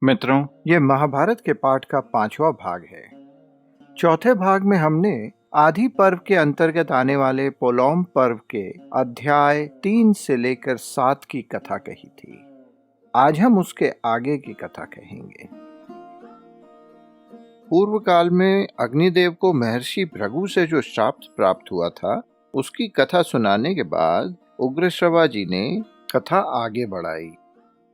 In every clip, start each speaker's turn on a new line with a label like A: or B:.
A: मित्रों, ये महाभारत के पाठ का 5वां भाग है। चौथे भाग में हमने आदि पर्व के अंतर्गत आने वाले पोलौम पर्व के अध्याय 3 से लेकर 7 की कथा कही थी। आज हम उसके आगे की कथा कहेंगे। पूर्व काल में अग्निदेव को महर्षि भृगु से जो श्राप प्राप्त हुआ था, उसकी कथा सुनाने के बाद उग्रश्रवा जी ने कथा आगे बढ़ाई।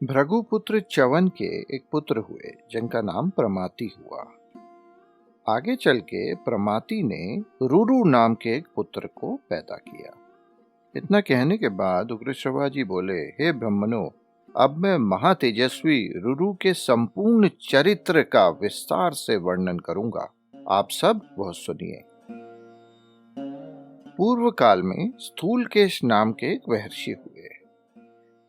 A: भृगुपुत्र च्यवन के एक पुत्र हुए जिनका नाम प्रमाति हुआ। आगे चल के प्रमाति ने रुरु नाम के एक पुत्र को पैदा किया। इतना कहने के बाद उग्रश्रवा जी बोले, हे ब्राह्मणों, अब मैं महातेजस्वी रुरु के संपूर्ण चरित्र का विस्तार से वर्णन करूंगा। आप सब वह सुनिए। पूर्व काल में स्थूलकेश नाम के एक महर्षि हुए।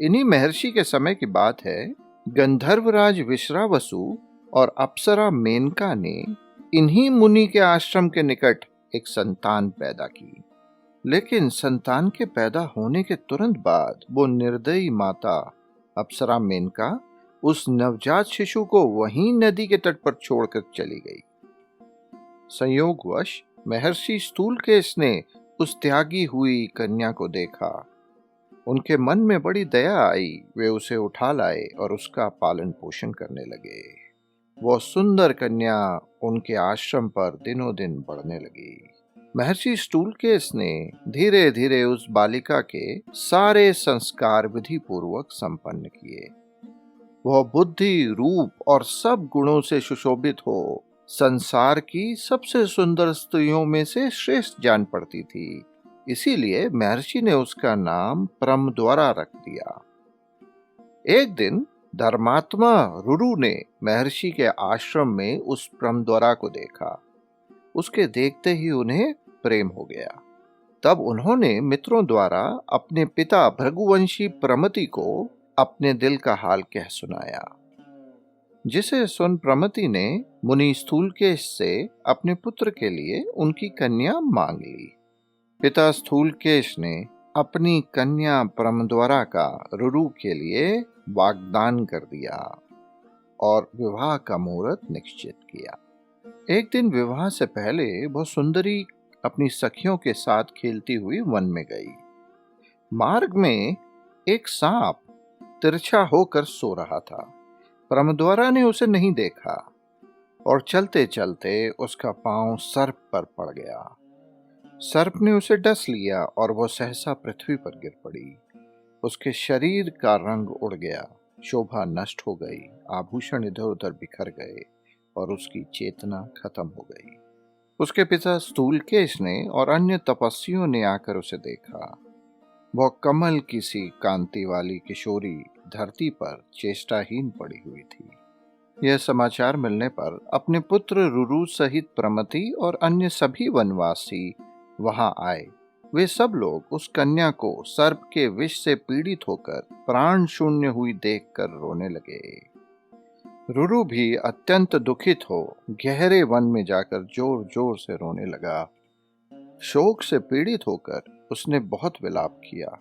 A: इन्हीं महर्षि के समय की बात है। गंधर्वराज विश्रावसु और अप्सरा मेनका ने इन्हीं मुनि के आश्रम के निकट एक संतान पैदा की। लेकिन संतान के पैदा होने के तुरंत बाद वो निर्दयी माता अप्सरा मेनका उस नवजात शिशु को वहीं नदी के तट पर छोड़कर चली गई। संयोगवश महर्षि स्थूलकेश ने उस त्यागी हुई कन्या को देखा। उनके मन में बड़ी दया आई। वे उसे उठा लाए और उसका पालन पोषण करने लगे। वह सुंदर कन्या उनके आश्रम पर दिनों दिन बढ़ने लगी। महर्षि स्थूलकेश ने धीरे धीरे उस बालिका के सारे संस्कार विधि पूर्वक संपन्न किए। वह बुद्धि, रूप और सब गुणों से सुशोभित हो संसार की सबसे सुंदर स्त्रियों में से श्रेष्ठ जान पड़ती थी। इसीलिए महर्षि ने उसका नाम प्रमद्वारा रख दिया। एक दिन धर्मात्मा रुरु ने महर्षि के आश्रम में उस प्रमद्वारा को देखा। उसके देखते ही उन्हें प्रेम हो गया। तब उन्होंने मित्रों द्वारा अपने पिता भृगुवंशी प्रमति को अपने दिल का हाल कह सुनाया, जिसे सुन प्रमति ने मुनि स्थूलकेश से अपने पुत्र के लिए उनकी कन्या मांग ली। पिता स्थूलकेश ने अपनी कन्या प्रमद्वारा का रुरु के लिए वाग्दान कर दिया और विवाह का मुहूर्त निश्चित किया। एक दिन विवाह से पहले वह सुंदरी अपनी सखियों के साथ खेलती हुई वन में गई। मार्ग में एक सांप तिरछा होकर सो रहा था। प्रमद्वारा ने उसे नहीं देखा और चलते चलते उसका पांव सर्प पर पड़ गया। सर्प ने उसे डस लिया और वह सहसा पृथ्वी पर गिर पड़ी। उसके शरीर का रंग उड़ गया, शोभा नष्ट हो गई, आभूषण इधर उधर बिखर गए और उसकी चेतना खत्म हो गई। उसके पिता स्थूलकेश ने और अन्य तपस्वियों ने आकर उसे देखा। वह कमल की सी कांति वाली किशोरी धरती पर चेष्टाहीन पड़ी हुई थी। यह समाचार मिलने पर अपने पुत्र रुरु सहित प्रमति और अन्य सभी वनवासी वहां आए। वे सब लोग उस कन्या को सर्प के विष से पीड़ित होकर प्राण शून्य हुई देखकर रोने लगे। रुरु भी अत्यंत दुखित हो गहरे वन में जाकर जोर जोर से रोने लगा। शोक से पीड़ित होकर उसने बहुत विलाप किया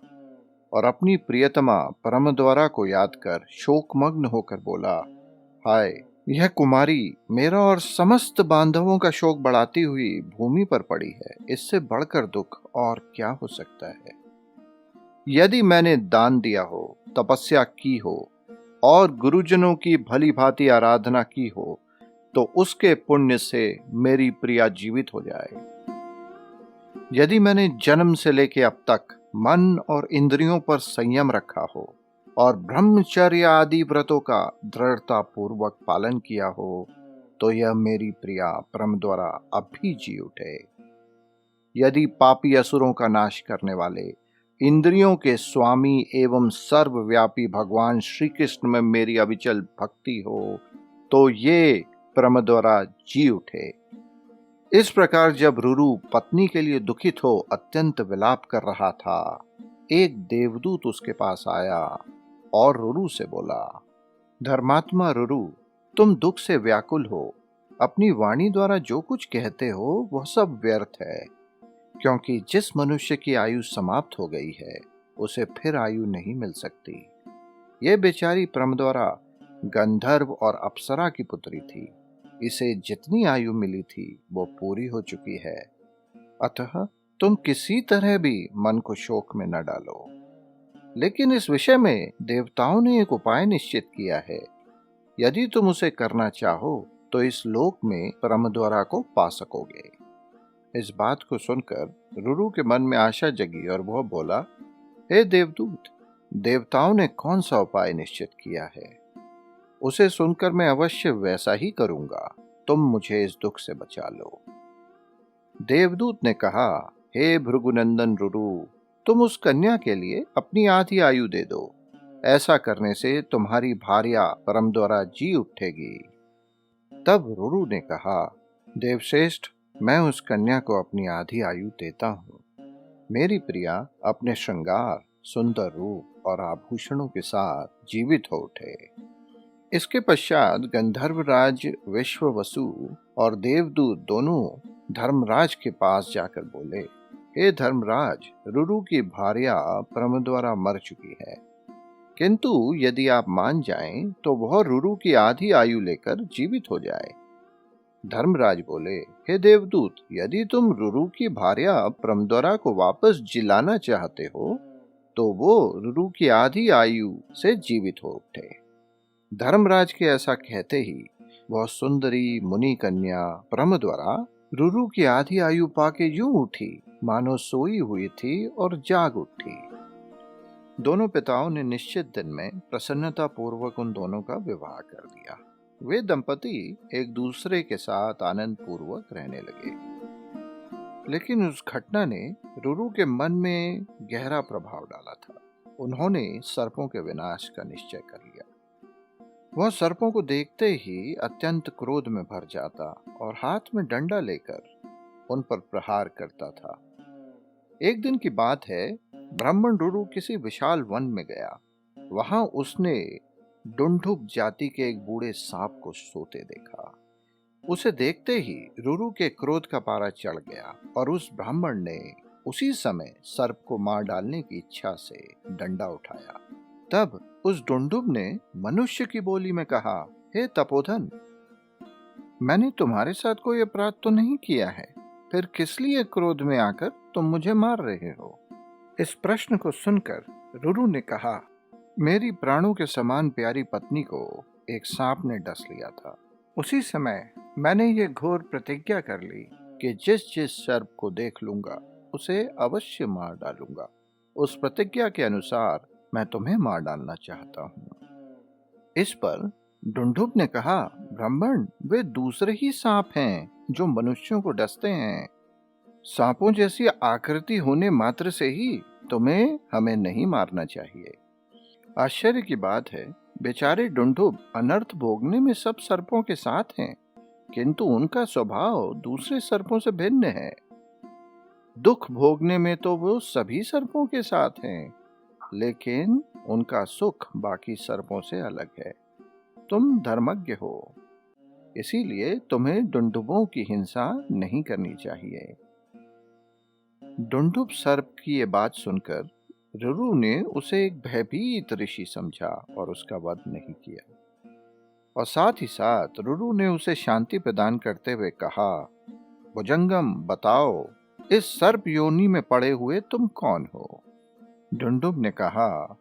A: और अपनी प्रियतमा प्रमद्वारा को याद कर शोकमग्न होकर बोला, हाय, यह कुमारी मेरा और समस्त बांधवों का शोक बढ़ाती हुई भूमि पर पड़ी है। इससे बढ़कर दुख और क्या हो सकता है। यदि मैंने दान दिया हो, तपस्या की हो और गुरुजनों की भली भांति आराधना की हो, तो उसके पुण्य से मेरी प्रिया जीवित हो जाए। यदि मैंने जन्म से लेकर अब तक मन और इंद्रियों पर संयम रखा हो और ब्रह्मचर्य आदि व्रतों का दृढ़ता पूर्वक पालन किया हो, तो यह मेरी प्रिया प्रमद्वारा अब भी जी उठे। यदि पापी असुरों का नाश करने वाले, इंद्रियों के स्वामी एवं सर्वव्यापी भगवान श्री कृष्ण में मेरी अविचल भक्ति हो, तो ये प्रमद्वारा जी उठे। इस प्रकार जब रुरु पत्नी के लिए दुखित हो अत्यंत विलाप कर रहा था, एक देवदूत उसके पास आया और रुरु से बोला, धर्मात्मा रुरु, तुम दुख से व्याकुल हो। अपनी वाणी द्वारा जो कुछ कहते हो वह सब व्यर्थ है, क्योंकि जिस मनुष्य की आयु समाप्त हो गई है उसे फिर आयु नहीं मिल सकती। ये बेचारी प्रमद्वारा गंधर्व और अप्सरा की पुत्री थी। इसे जितनी आयु मिली थी वो पूरी हो चुकी है, अतः तुम किसी तरह भी मन को शोक में न डालो। लेकिन इस विषय में देवताओं ने एक उपाय निश्चित किया है। यदि तुम उसे करना चाहो तो इस लोक में परमद्वारा को पा सकोगे। इस बात को सुनकर रुरु के मन में आशा जगी और वह बोला, हे देवदूत, देवताओं ने कौन सा उपाय निश्चित किया है? उसे सुनकर मैं अवश्य वैसा ही करूंगा। तुम मुझे इस दुख से बचा लो। देवदूत ने कहा, हे भृगुनंदन रुरु, तुम उस कन्या के लिए अपनी आधी आयु दे दो। ऐसा करने से तुम्हारी भार्या परम द्वारा जी उठेगी। तब रुरु ने कहा, देवश्रेष्ठ, मैं उस कन्या को अपनी आधी आयु देता हूँ। मेरी प्रिया अपने श्रृंगार, सुंदर रूप और आभूषणों के साथ जीवित हो उठे। इसके पश्चात गंधर्वराज विश्ववसु और देवदूत दोनों धर्मराज के पास जाकर बोले, हे धर्मराज, रुरु की भार्या परम द्वारा मर चुकी है, किंतु यदि आप मान जाएं तो वह रुरु की आधी आयु लेकर जीवित हो जाए। धर्मराज बोले, हे देवदूत, यदि तुम रुरु की भार्या परमद्वारा को वापस जिलाना चाहते हो तो वो रुरु की आधी आयु से जीवित हो उठे। धर्मराज के ऐसा कहते ही वह सुंदरी मुनि कन्या परमद्वारा रुरु की आधी आयु पाके यूं उठी मानो सोई हुई थी और जाग उठी। दोनों पिताओं ने निश्चित दिन में प्रसन्नता पूर्वक उन दोनों का विवाह कर दिया। वे दंपति एक दूसरे के साथ आनंद पूर्वक रहने लगे। लेकिन उस घटना ने रुरु के मन में गहरा प्रभाव डाला था। उन्होंने सर्पों के विनाश का निश्चय कर लिया। वह सर्पों को देखते ही अत्यंत क्रोध में भर जाता और हाथ में डंडा लेकर उन पर प्रहार करता था। एक दिन की बात है, ब्राह्मण रुरु किसी विशाल वन में गया। वहां उसने डुंडुब जाति के एक बूढ़े सांप को सोते देखा। उसे देखते ही रुरु के क्रोध का पारा चढ़ गया और उस ब्राह्मण ने उसी समय सर्प को मार डालने की इच्छा से डंडा उठाया। तब उस डुंडुब ने मनुष्य की बोली में कहा, हे तपोधन, मैंने तुम्हारे साथ कोई अपराध तो नहीं किया है, फिर किस लिए क्रोध में आकर तुम मुझे मार रहे हो? इस प्रश्न को सुनकर रुरु ने कहा, मेरी प्राणों के समान प्यारी पत्नी को एक सांप ने डस लिया था। उसी समय मैंने ये घोर प्रतिज्ञा कर ली कि जिस जिस सर्प को देख लूंगा उसे अवश्य मार डालूंगा। उस प्रतिज्ञा के अनुसार मैं तुम्हें मार डालना चाहता हूँ। इस पर डुंडुब ने कहा, ब्राह्मण, वे दूसरे ही सांप हैं जो मनुष्यों को डसते हैं। सांपों जैसी आकृति होने मात्र से ही तुम्हें हमें नहीं मारना चाहिए। आश्चर्य की बात है, बेचारे डुंडुब अनर्थ भोगने में सब सर्पों के साथ हैं, किंतु उनका स्वभाव दूसरे सर्पों से भिन्न है। दुख भोगने में तो वो सभी सर्पों के साथ हैं, लेकिन उनका सुख बाकी सर्पों से अलग है। तुम धर्मज्ञ हो, इसीलिए तुम्हें डुंडुबों की हिंसा नहीं करनी चाहिए। डुंडुब सर्प की ये बात सुनकर रुरु ने उसे एक भयभीत ऋषि समझा और उसका वध नहीं किया। और साथ ही साथ रुरु ने उसे शांति प्रदान करते हुए कहा, भुजंगम, बताओ, इस सर्प योनि में पड़े हुए तुम कौन हो? डुंडुब ने कहा,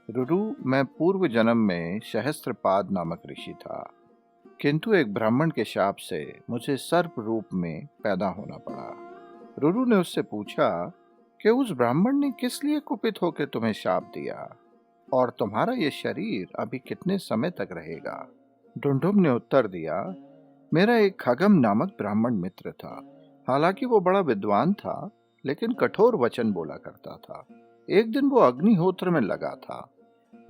A: रुरु, मैं पूर्व जन्म में सहस्त्रपाद नामक ऋषि था, किंतु एक ब्राह्मण के शाप से मुझे सर्प रूप में पैदा होना पड़ा। रुरु ने उससे पूछा कि उस ब्राह्मण ने किस लिए कुपित होकर तुम्हें शाप दिया और तुम्हारा ये शरीर अभी कितने समय तक रहेगा? डुंडुब ने उत्तर दिया, मेरा एक खगम नामक ब्राह्मण मित्र था। हालांकि वो बड़ा विद्वान था, लेकिन कठोर वचन बोला करता था। एक दिन वो अग्निहोत्र में लगा था।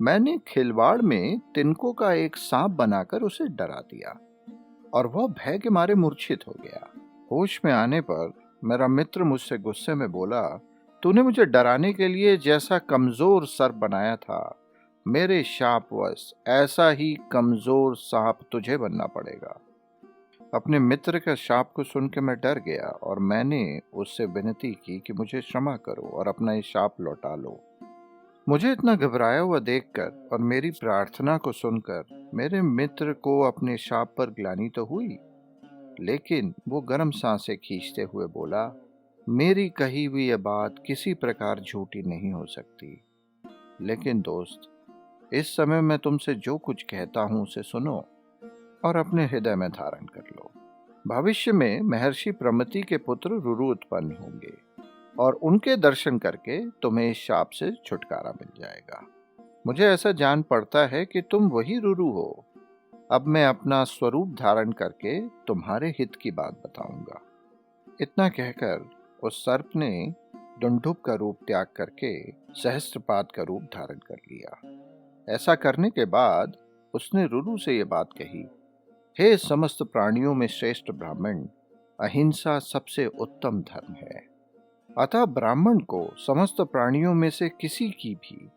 A: मैंने खिलवाड़ में तिनकों का एक सांप बनाकर उसे डरा दिया और वह भय के मारे मूर्छित हो गया। होश में आने पर मेरा मित्र मुझसे गुस्से में बोला, तूने मुझे डराने के लिए जैसा कमजोर सर्प बनाया था, मेरे शापवश ऐसा ही कमजोर सांप तुझे बनना पड़ेगा। अपने मित्र के शाप को सुन के मैं डर गया और मैंने उससे विनती की कि मुझे क्षमा करो और अपना ये शाप लौटा लो। मुझे इतना घबराया हुआ देखकर और मेरी प्रार्थना को सुनकर मेरे मित्र को अपने शाप पर ग्लानि तो हुई, लेकिन वो गर्म सांसें खींचते हुए बोला, मेरी कही हुई यह बात किसी प्रकार झूठी नहीं हो सकती। लेकिन दोस्त, इस समय मैं तुमसे जो कुछ कहता हूं उसे सुनो और अपने हृदय में धारण कर लो। भविष्य में महर्षि प्रमति के पुत्र रुरु उत्पन्न होंगे और उनके दर्शन करके तुम्हें इस शाप से छुटकारा मिल जाएगा। मुझे ऐसा जान पड़ता है कि तुम वही रुरु हो। अब मैं अपना स्वरूप धारण करके तुम्हारे हित की बात बताऊंगा। इतना कहकर उस सर्प ने दुंदुभ का रूप त्याग करके सहस्त्रपाद का रूप धारण कर लिया। ऐसा करने के बाद उसने रुरु से ये बात कही, हे समस्त प्राणियों में श्रेष्ठ ब्राह्मण, अहिंसा सबसे उत्तम धर्म है। अतः ब्राह्मण को समस्त प्राणियों में से किसी की भी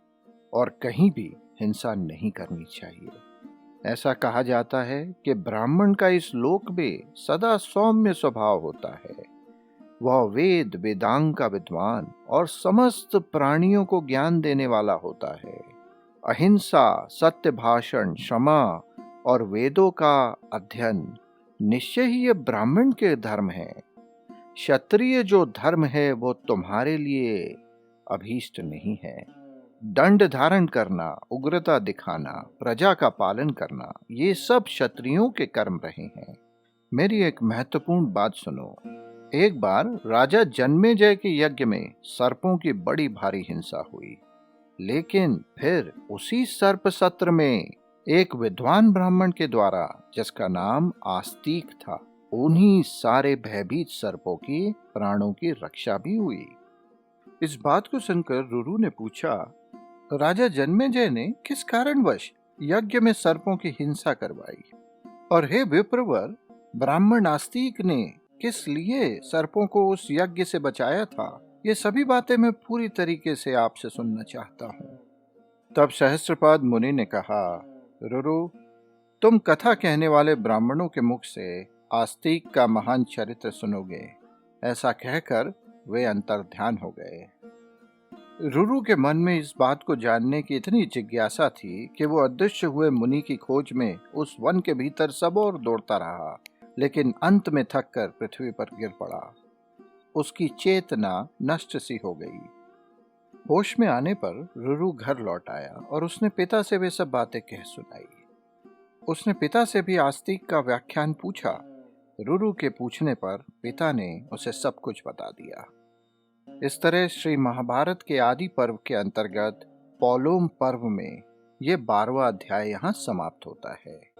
A: और कहीं भी हिंसा नहीं करनी चाहिए। ऐसा कहा जाता है कि ब्राह्मण का इस लोक में सदा सौम्य स्वभाव होता है। वह वेद वेदांग का विद्वान और समस्त प्राणियों को ज्ञान देने वाला होता है। अहिंसा, सत्य भाषण, क्षमा और वेदों का अध्ययन निश्चय ही ये ब्राह्मण के धर्म है। क्षत्रिय जो धर्म है वो तुम्हारे लिए अभीष्ट नहीं है। दंड धारण करना, उग्रता दिखाना, प्रजा का पालन करना, ये सब क्षत्रियों के कर्म रहे हैं। मेरी एक महत्वपूर्ण बात सुनो। एक बार राजा जन्मेजय के यज्ञ में सर्पों की बड़ी भारी हिंसा हुई, लेकिन फिर उसी सर्प सत्र में एक विद्वान ब्राह्मण के द्वारा, जिसका नाम आस्तिक था, उन्हीं सारे भयभीत सर्पों की प्राणों की रक्षा भी हुई। इस बात को सुनकर रुरु ने पूछा, राजा जन्मेजय ने किस कारणवश यज्ञ में सर्पों की हिंसा करवाई? और हे विप्रवर, ब्राह्मण आस्तिक ने किस लिए सर्पों को उस यज्ञ से बचाया था? ये सभी बातें मैं पूरी तरीके से आपसे सुनना चाहता हूँ। तब सहस्त्रपाद मुनि ने कहा, रुरु, तुम कथा कहने वाले ब्राह्मणों के मुख से आस्तिक का महान चरित्र सुनोगे। ऐसा कहकर वे अंतर्ध्यान हो गए। रुरु के मन में इस बात को जानने की इतनी जिज्ञासा थी कि वो अदृश्य हुए मुनि की खोज में उस वन के भीतर सब और दौड़ता रहा, लेकिन अंत में थककर पृथ्वी पर गिर पड़ा। उसकी चेतना नष्ट सी हो गई। होश में आने पर रुरु घर लौट आया और उसने पिता से वे सब बातें कह सुनाई। उसने पिता से भी आस्तिक का व्याख्यान पूछा। रुरु के पूछने पर पिता ने उसे सब कुछ बता दिया। इस तरह श्री महाभारत के आदि पर्व के अंतर्गत पौलोम पर्व में ये 12वां अध्याय यहाँ समाप्त होता है।